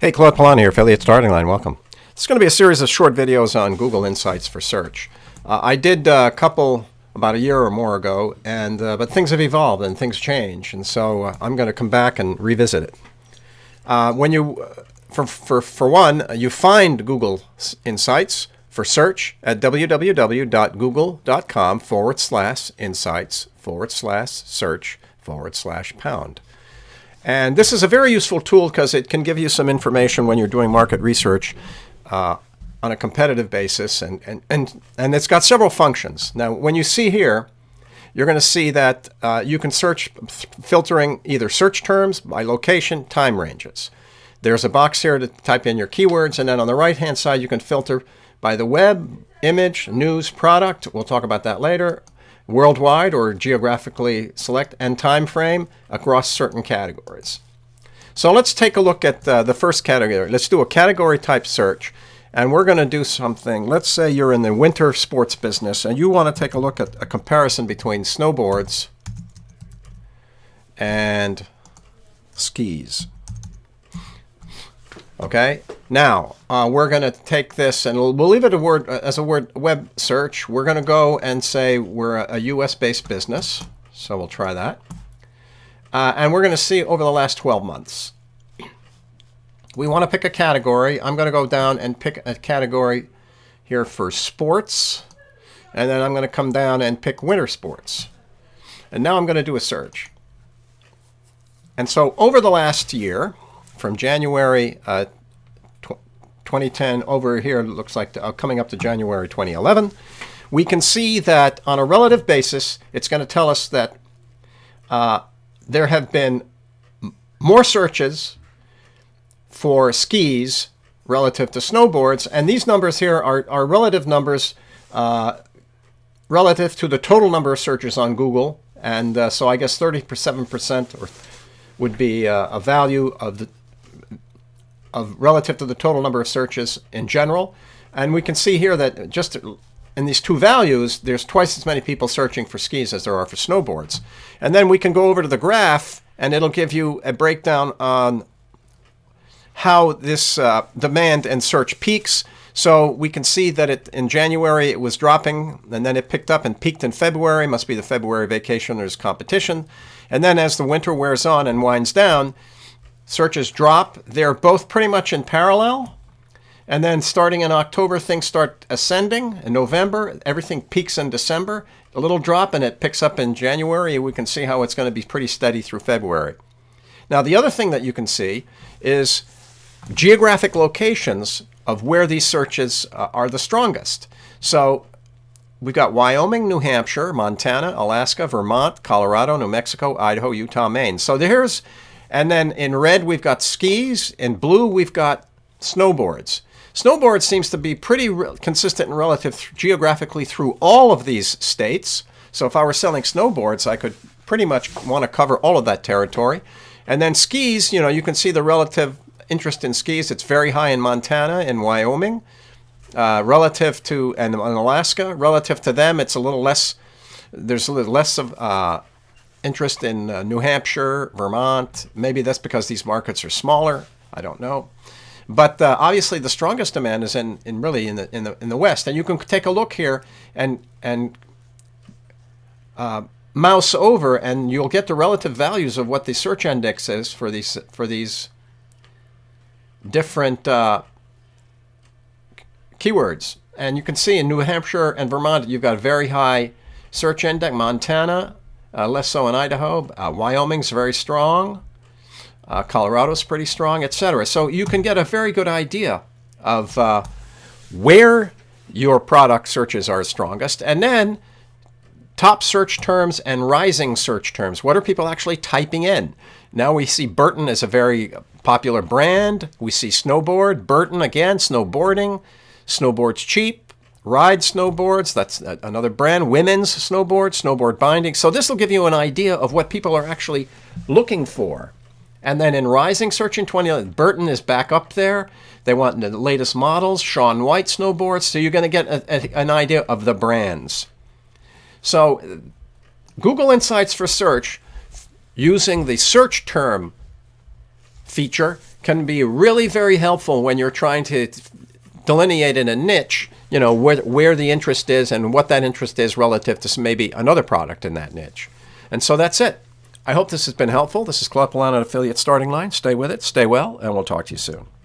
Hey, Claude Pelanne here, Affiliate Starting Line. Welcome. It's going to be a series of short videos on Google Insights for search. I did a couple about a year or more ago, but things have evolved and things change, and so I'm going to come back and revisit it. For one, you find Google Insights for search at www.google.com/insights/search/pound. And this is a very useful tool because it can give you some information when you're doing market research on a competitive basis, and it's got several functions. Now, when you see here, you're going to see that you can search, filtering either search terms by location, time ranges. There's a box here to type in your keywords, and then on the right-hand side, you can filter by the web, image, news, product. We'll talk about that later. Worldwide or geographically select, and time frame across certain categories. So let's take a look at the first category. Let's do a category type search, and we're going to do something. Let's say you're in the winter sports business and you want to take a look at a comparison between snowboards and skis. Okay, now we're going to take this and we'll leave it as a web search. We're going to go and say we're a US-based business, so we'll try that. And we're going to see over the last 12 months. We want to pick a category. I'm going to go down and pick a category here for sports, and then I'm going to come down and pick winter sports. And now I'm going to do a search. And so over the last year, from January 2010 over here, it looks like coming up to January 2011, we can see that on a relative basis, it's going to tell us that there have been more searches for skis relative to snowboards, and these numbers here are relative numbers relative to the total number of searches on Google, and so I guess 37% would be a value of relative to the total number of searches in general. And we can see here that just in these two values, there's twice as many people searching for skis as there are for snowboards. And then we can go over to the graph, and it'll give you a breakdown on how this demand and search peaks. So we can see that in January it was dropping, and then it picked up and peaked in February. Must be the February vacation. There's competition. And then as the winter wears on and winds down, searches drop. They're both pretty much in parallel. And then starting in October, things start ascending. In November, everything peaks in December. A little drop, and it picks up in January. We can see how it's going to be pretty steady through February. Now, the other thing that you can see is geographic locations of where these searches are the strongest. So we've got Wyoming, New Hampshire, Montana, Alaska, Vermont, Colorado, New Mexico, Idaho, Utah, Maine. So and then in red, we've got skis. In blue, we've got snowboards. Snowboards seems to be pretty consistent and relative geographically through all of these states. So if I were selling snowboards, I could pretty much want to cover all of that territory. And then skis, you can see the relative interest in skis. It's very high in Montana and Wyoming. Relative to, and Alaska, relative to them, it's a little less, there's a little less of interest in New Hampshire, Vermont. Maybe that's because these markets are smaller. I don't know. But obviously the strongest demand is in the West. And you can take a look here and mouse over, and you'll get the relative values of what the search index is for these different keywords. And you can see in New Hampshire and Vermont, you've got a very high search index. Montana, less so in Idaho. Wyoming's very strong. Colorado's pretty strong, etc. So you can get a very good idea of where your product searches are strongest. And then top search terms and rising search terms. What are people actually typing in? Now we see Burton as a very popular brand. We see snowboard, Burton again, snowboarding. Snowboard's cheap. Ride snowboards, that's another brand. Women's snowboard, snowboard binding. So this will give you an idea of what people are actually looking for. And then in rising search in 2011, Burton is back up there. They want the latest models, Shaun White snowboards. So you're going to get an idea of the brands. So Google Insights for search, using the search term feature can be really very helpful when you're trying to delineate in a niche, where the interest is and what that interest is relative to maybe another product in that niche. And so that's it. I hope this has been helpful. This is Claude Pelanne at Affiliate Starting Line. Stay with it, stay well, and we'll talk to you soon.